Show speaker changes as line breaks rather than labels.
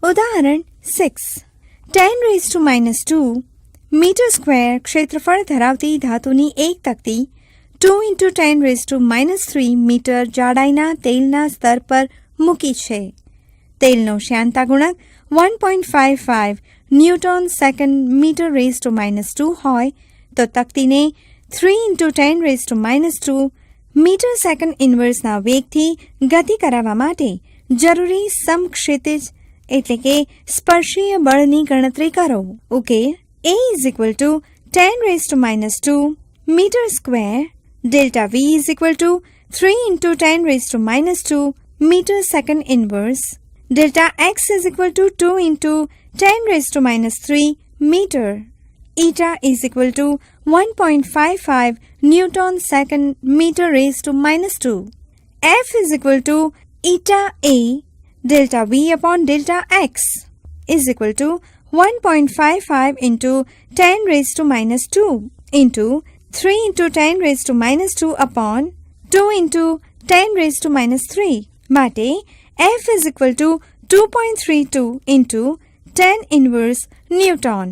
ઉદાહરણ 6. 10⁻² metre square ક્ષેત્રફળ ધરાવતી ધાતુની એક તકતી 2 × 10⁻³ મીટર જાડાઈના તેલના સ્તર પર મૂકી છે. તેલનો શ્યાનતા ગુણક 1.55 ન્યૂટન સેકન્ડ મીટર⁻² હોય તો તકતીને 3 × 10⁻² મીટર સેકન્ડ ઇન્વર્સના વેગથી ગતિ કરાવવા માટે જરૂરી સમક્ષિતિજ એટલે કે સ્પર્શીય બળની ગણતરી કરો. ઉકેલ: A = 10⁻² metre square, delta V = 3 × 10⁻² metre second inverse, delta X = 2 × 10⁻³ metre, eta = 1.55 newton second metre. F = eta A delta V upon delta X = 1.55 into 10⁻² into 3 × 10⁻² upon 2 × 10⁻³ માટે F = 2.32 into 10 inverse Newton.